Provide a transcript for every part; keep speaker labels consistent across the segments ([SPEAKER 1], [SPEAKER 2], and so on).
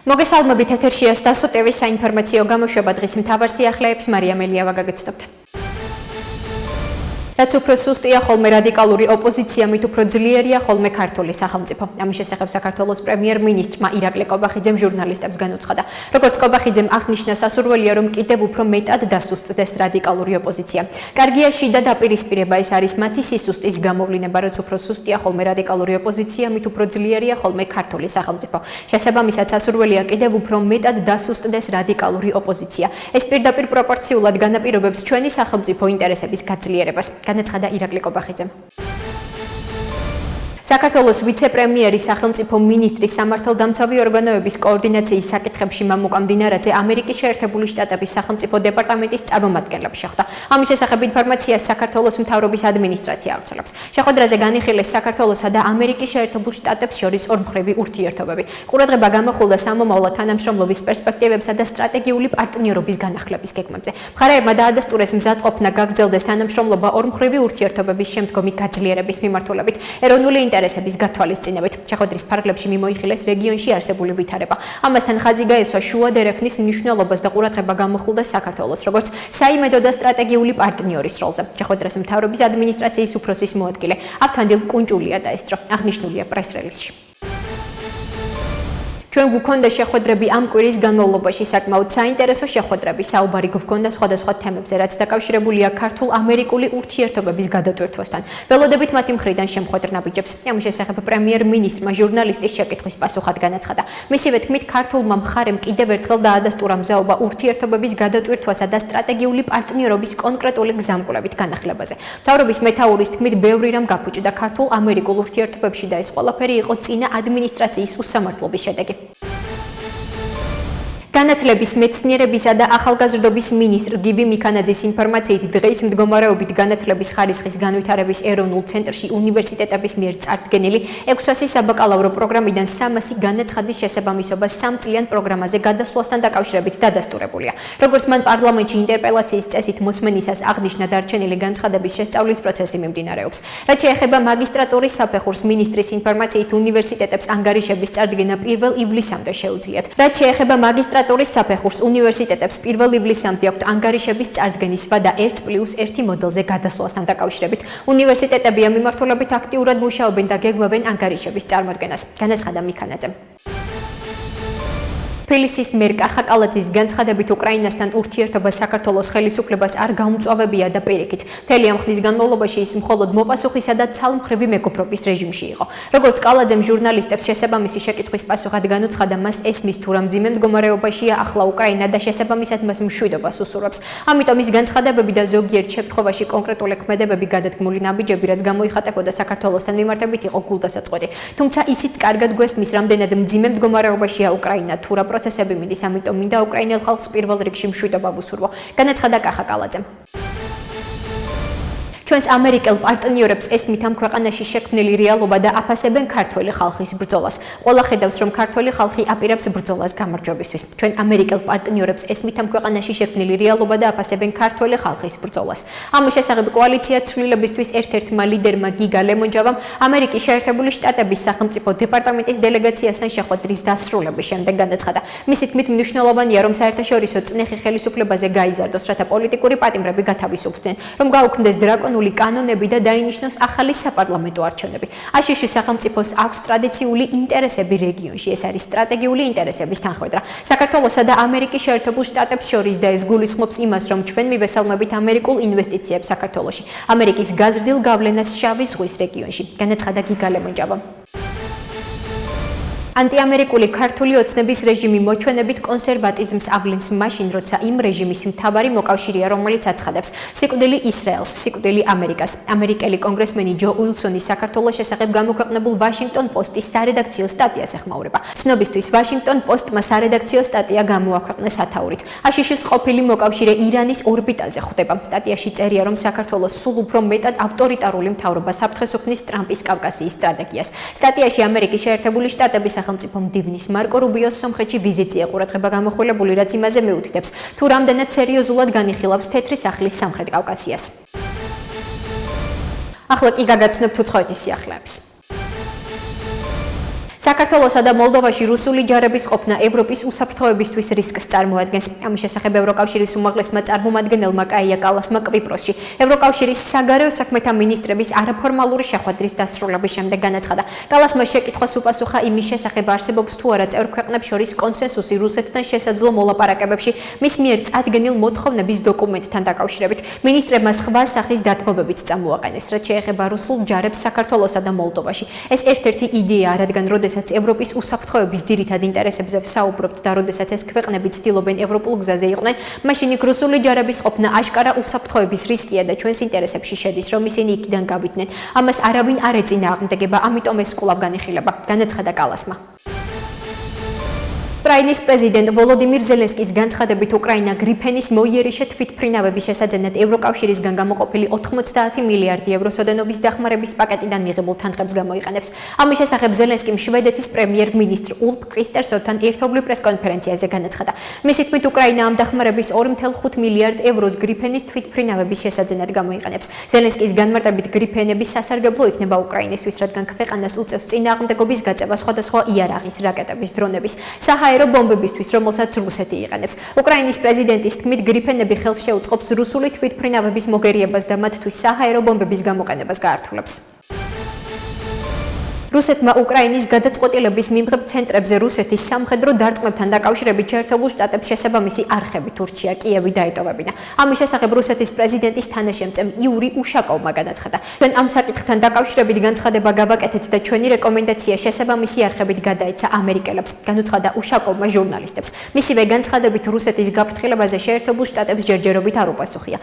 [SPEAKER 1] მოგესალმებით, ეთერშია სტასო ტევის საინფორმაციო გამოშვება. დღის მთავარ სიახლეებს მარია მელიავა გაგაცნობთ. რაც უფრო სუსტია, ხოლმე რადიკალური ოპოზიცია, მით უფრო ძლიერია ხოლმე ქართული სახელმწიფო. ამის შესახებ საქართველოს პრემიერ-მინისტრმა ირაკლი კობახიძემ ჟურნალისტებს განუცხადა. როგორც კობახიძემ აღნიშნა, სასურველია, რომ კიდევ უფრო მეტად დასუსტდეს რადიკალური ოპოზიცია. კარგია შიდა დაპირისპირება, ეს არის მათი სისუსტის გამოვლინება, რაც უფრო სუსტია, ხოლმე რადიკალური ოპოზიცია, მით უფრო ძლიერია ხოლმე ქართული სახელმწიფო. შესაბამისად, სასურველია კიდევ უფრო მეტად დასუსტდეს რადიკალური ოპოზიცია. ეს პირდაპირ პროპორციულად განაპირობებს ჩვენი სახელმწიფო ინტერესების გაძლიერებას. განაცხადა ირაკლი კობახიძემ. საქართველოს ვიცე-პრემიერი სახელმწიფო მინისტრის სამართალდამცავი ორგანოების კოორდინაციის საკითხებში მამუკა მდინარაძე ამერიკის შეერთებული შტატების სახელმწიფო დეპარტამენტის წარმომადგენლებს შეხვდა. ამის შესახებ ინფორმაციას საქართველოს მთავრობის ადმინისტრაცია ავრცელებს. შეხვედრაზე განიხილეს საქართველოსა და ამერიკის შეერთებულ შტატებს შორის ორმხრივი ურთიერთობები. ყურადღება გამოხულდა სამომავლო თანამშრომლობის პერსპექტივებსა და სტრატეგიული პარტნიორობის განახლების გეგმებზე. მხარეებმა დაადასტურეს მზადყოფნა გაგრძელდეს თანამშრომლობა ორმხრივი ურთიერთობების შემდგომი გაძლიერების მიმართულებით. ეროვნული ინტერესების გათვალისწინებით. შეხვედრის ფარგლებში მიმოიხილეს რეგიონში არსებული ვითარება. ამასთან ხაზი გაესვა შუა დერეფნის მნიშვნელობას და ყურადღება გამოხულდა საქართველოს როგორც საიმედო და სტრატეგიული პარტნიორის როლზე. შეხვედრას მთავრობის ადმინისტრაციის უფროსის მოადგილე ავთანდილ კუნჭულია დაესწრო. აღნიშნულია პრეს-რელიზში. ჩვენ გვქონდა შეხვედრები ამ კვირის განმავლობაში საკმაოდ საინტერესო შეხვედრები. საუბარი გვქონდა სხვადასხვა თემებზე, რაც დაკავშირებულია ქართულ-ამერიკული ურთიერთობების გადატვირთვასთან. ველოდებით მათი მხრიდან შემხვედრ ნაბიჯებს. ამის შესახებ პრემიერ-მინისტრმა ჟურნალისტის შეკითხვის პასუხად განაცხადა. მისივე თქმით, ქართულმა მხარემ კიდევ ერთხელ დაადასტურა მზაობა ურთიერთობების გადატვირთვასა და სტრატეგიული პარტნიორობის კონკრეტული გზამკვლევით განახლებაზე. მთავრობის მეთაურის თქმით, ბევრი რამ გაფუჭდა ქართულ-ამერიკულ ურთიერთობებში და ეს ყველაფერი იყო წინა ადმინისტრაციის უსამართლობის შედეგი. განათლების, მეცნიერებისა და ახალგაზრდობის მინისტრ გივი მიქანაძის ინფორმაციით, დღის მდგომარეობით განათლების ხარისხის განვითარების ეროვნულ ცენტრში უნივერსიტეტების მიერ წარდგენილი 600 საბაკალავრო პროგრამიდან 300 განაცხადის შესაბამისობა 3 წლიან პროგრამაზე გადასვლასთან დაკავშირებით დადასტურებულია. როგორც მან პარლამენტში ინტერპელაციის წესით მოსმენისას აღნიშნა, დარჩენილი განცხადების შესწავლის პროცესი მიმდინარეობს. რაც შეეხება მაგისტრატურის საფეხურს, მინისტრის ინფორმაციით, უნივერსიტეტებს ანგარიშების წარდგენა 1 ივლისამდე შეუძლიათ. რაც შეეხება მაგისტრატურის საფეხურს, უნივერსიტეტებს 1 ივლისამდე აქვთ ანგარიშების წარდგენის ვადა 1+1 მოდელზე გადასვლასთან დაკავშირებით. უნივერსიტეტები ამ მიმართულებით აქტიურად მუშაობენ და გეგმავენ ანგარიშების წარმოდგენას, განაცხადა მიქანაძემ. თბილისის მერ კახა კალაძის განცხადებით, უკრაინასთან ურთიერთობა საქართველოს ხელისუფლებას არ გაუმწვავებია და პირიქით. მთელი ამ ხნის განმავლობაში ის მხოლოდ მოპასუხისა და ცალმხრივი მეგობრობის რეჟიმში იყო. როგორც კალაძემ ჟურნალისტებს შესაბამისი შეკითხვის პასუხად განუცხადა, მას ესმის თუ რა მძიმე მდგომარეობაშია ახლა უკრაინა და შესაბამისად მას მშვიდობას უსურვებს. ამიტომ ის განცხადებები და ზოგიერთ შემთხვევაში კონკრეტული ქმედებები გადადგმული ნაბიჯები, რაც გამოიხატებოდა საქართველოსთან მიმართებით, იყო გულდასაწყვეტი. თუმცა ისიც კარგად გვესმის, რამდენად მძიმე მდგომარეობაშია უკრაინა თუ რა პროცესები მიდის, ამიტომ მინდა უკრაინელ ხალხს პირველ რიგში მშვიდობა ვუსურვო, განაცხადა კახა კალაძემ. ჩვენს ამერიკელ პარტნიორებს ესმით ამ ქვეყანაში შექმნილი რეალობა და აფასებენ ქართველი ხალხის ბრძოლას. ყველა ხედავს, რომ ქართველი ხალხი აპირებს ბრძოლას გამარჯვებისთვის. ჩვენ ამერიკელ პარტნიორებს ესმით ამ ქვეყანაში შექმნილი რეალობა და აფასებენ ქართველი ხალხის ბრძოლას. ამის შესახებ კოალიცია ცვლილებისთვის ერთ-ერთმა ლიდერმა გიგა ლემონჯავამ ამერიკის შეერთებული შტატების სახელმწიფო დეპარტამენტის დელეგაციასთან შეხვედრის დასრულების შემდეგ განაცხადა. მისი თქმით, მნიშვნელოვანია, რომ საერთაშორისო წნეხი ხელისუფლებაზე გაიზარდოს, რათა პოლიტიკური პატიმრები გათავისუფლდნენ, რომ გაუქმდეს დრაკონული კანონები და დაინიშნოს ახალი საპარლამენტო არჩევნები. აშშ სახელმწიფოს აქვს ტრადიციული ინტერესები რეგიონში, ეს არის სტრატეგიული ინტერესების თანხმედრა საქართველოსა და ამერიკის შეერთებულ შტატებს შორის და ეს გულისხმობს იმას, რომ ჩვენ მივესალმებით ამერიკულ ინვესტიციებს საქართველოში, ამერიკის გაზრდილ გავლენას შავი ზღვის რეგიონში, განაცხადა გიგა ლემონჯავამ. ანტიამერიკული ქართული ოცნების რეჟიმი მოჩვენებით კონსერვატიზმს ავლენს მაშინ, როცა იმ რეჟიმის მთავარი მოკავშირეა, რომელიც აცხადებს სიკვდილი ისრაელს, სიკვდილი ამერიკას. ამერიკელი კონგრესმენი ჯო უილსონი საქართველოს შესახებ გამოქვეყნებულ ვაშინგტონ პოსტის სარედაქციო სტატიას ეხმაურება. ცნობისთვის, ვაშინგტონ პოსტმა სარედაქციო სტატია გამოაქვეყნა სათაურით. აშშ-ის ყოფილი მოკავშირე ირანის ორბიტაზე ხვდება. სტატიაში წერია, რომ საქართველოს სულ უფრო მეტად ავტორიტარული მთავრობა საფრთხეს უქმნის ტრამპის კავკასიის სტრატეგიას. სტატიაში ამერიკის შეერთებული შტატების სახელმწიფო მდივნის მარკო რუბიოს სომხეთში ვიზიტია ყურადღება გამოხვილებული, რაც იმაზე მეუთითებს, თუ რამდენად სერიოზულად განიხილავს თეთრი სახლის სამხრეთ კავკასიას. ახლა კი გაგაცნობთ უცხოეთის სიახლეებს. საქართველოსა და მოლდოვაში რუსული ჯარების ყოფნა ევროპის უსაფრთხოებისთვის რისკს წარმოადგენს. ამის შესახებ ევროკავშირის უმაღლესმა წარმომადგენელმა კაია კალასმა კვიპროსში ევროკავშირის საგარეო საქმეთა მინისტრების არაფორმალური შეხვედრის დასრულების შემდეგ განაცხადა. კალასმა შეკითხვას უპასუხა იმის შესახებ არსებობს თუ არა წევრ ქვეყნებს შორის კონსენსუსი რუსეთთან შესაძლო მოლაპარაკებებში მის მიერ წარდგენილ მოთხოვნების დოკუმენტთან დაკავშირებით. მინისტრებმა სხვა სახის დათმობებიც წამოაყენეს, რაც შეეხება რუსულ ჯარებს საქართველოსა და მოლდოვაში. ეს ერთ-ერთი იდეაა, რადგან როდესაც ევროპის უსაფრთხოების ძირითად ინტერესებზე ვსაუბრობთ და როდესაც ეს ქვეყნები ცდილობენ ევროპულ გზაზე იყვნენ, მაშინ იქ რუსული ჯარების ყოფნა აშკარა უსაფრთხოების რისკია და ჩვენს ინტერესებში შედის, რომ ისინი იქიდან გავიდნენ. ამას არავინ არ ეწინააღმდეგება, ამიტომ ეს კვლავ განიხილება, განაცხადა კალასმა. უკრაინის პრეზიდენტ ვოლოდიმირ ზელენსკის განცხადებით უკრაინა გრიფენის მოიერიშე თვითმფრინავების შესაძენად ევროკავშირისგან გამოყოფილი 90 მილიარდი ევროს ოდენობის დახმარების პაკეტიდან მიღებულ თანხებს გამოიყენებს. ამის შესახებ ზელენსკიმ შვედეთის პრემიერ-მინისტრ ულფ კრისტერსონთან ერთობლივ პრესკონფერენციაზე განაცხადა. მისი თქმით, უკრაინა ამ დახმარების 2.5 მილიარდ ევროს გრიფენის თვითმფრინავების შესაძენად გამოიყენებს. ზელენსკის განმარტებით გრიფენების სასარგებლო იქნება უკრაინისთვის, რადგან ქვეყანას უწევს წინააღმდეგობის გაწევა სხვადასხვა იარაღის, რაკეტების, დრონების, საჰაერო ბომბებისთვის, რომელსაც რუსეთი იყენებს. უკრაინის პრეზიდენტის თქმით, გრიფენები ხელს შეუწყობს რუსული თვითმფრინავების მოგერიებას და მათთვის საჰაერო ბომბების გამოყენებას გაართულებს. რუსეთმა უკრაინის გადაწყვეტილების მიმღებ ცენტრებზე რუსეთის სამხედრო დარტყმებთან დაკავშირებით შეერთებულ შტატებს შესაბამისი არხებით ურჩია კიევი დაეტოვებინა. ამის შესახებ რუსეთის პრეზიდენტის თანაშემწემ იური უშაკოვმა განაცხადა. ჩვენ ამ საკითხთან დაკავშირებით განცხადება გავაკეთეთ და ჩვენი რეკომენდაცია შესაბამისი არხებით გადაეცა ამერიკელებს, განუცხადა უშაკოვმა ჟურნალისტებს. მისივე განცხადებით რუსეთის გაფრთხილებაზე შეერთებულ შტატებს ჯერჯერობით არ უპასუხია.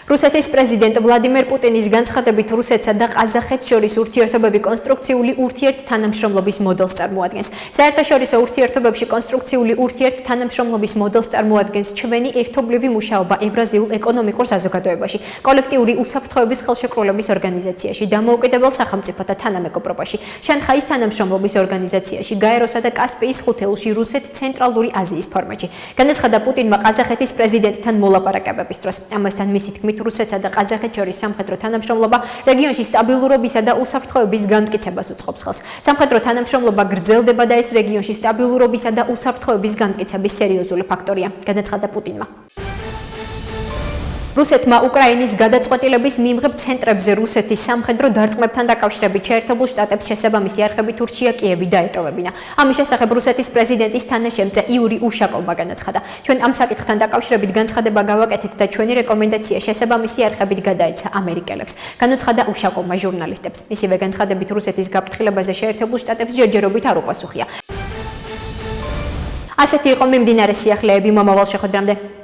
[SPEAKER 1] რუსეთის პრეზიდენტ ვლადიმერ პუტინის განცხადებით რუსეთსა და ყაზახეთს შორის ურთიერთობები კონსტრუქციული ურთიერთთანამშრომლობის მოდელს წარმოადგენს. საერთაშორისო ურთიერთობებში კონსტრუქციული ურთიერთთანამშრომლობის მოდელს წარმოადგენს ჩვენი ერთობლივი მუშაობა ევრაზიულ ეკონომიკურ საზოგადოებაში, კოლექტიური უსაფრთხოების ხელშეკრულების ორგანიზაციაში, დამოუკიდებელ სახელმწიფოთა თანამეგობრობაში, შანხაის თანამშრომლობის ორგანიზაციაში, გაეროსა და კასპიის ხუთეულში რუსეთ-ცენტრალური აზიის ფორმატში. განაცხადა პუტინმა ყაზახეთის პრეზიდენტთან მოლაპარაკებების დროს. ამასთან მისი თქმით, რუსეთსა და ყაზახეთს შორის სამხედრო თანამშრომლობა რეგიონში სტაბილურობისა და უსაფრთხოების განმტკიცებას უწყობს ხელს. სამხედრო თანამშრომლობა გრძელდება და ეს რეგიონში სტაბილურობისა და უსაფრთხოების განმტკიცების სერიოზული ფაქტორია, განაცხადა პუტინმა. რუსეთმა უკრაინის გადაწყვეტილების მიმღებ ცენტრებზე რუსეთის სამხედრო დარტყმებთან დაკავშირებით შეერთებულ შტატებს შესაბამისი არხებით ურჩია კიევი დაეტოვებინა. ამის შესახებ რუსეთის პრეზიდენტის თანაშემწე იური უშაკოვმა განაცხადა. ჩვენ ამ საკითხთან დაკავშირებით განცხადება გავაკეთეთ და ჩვენი რეკომენდაცია შესაბამისი არხებით გადაეცა ამერიკელებს, განაცხადა უშაკოვმა ჟურნალისტებს. მისივე განცხადებით რუსეთის გაფრთხილებაზე შეერთებულ შტატებს ჯერჯერობით არ უპასუხია. ასეთი იყო მიმდინარე სიახლეები მომავალ შეხვედრამდე.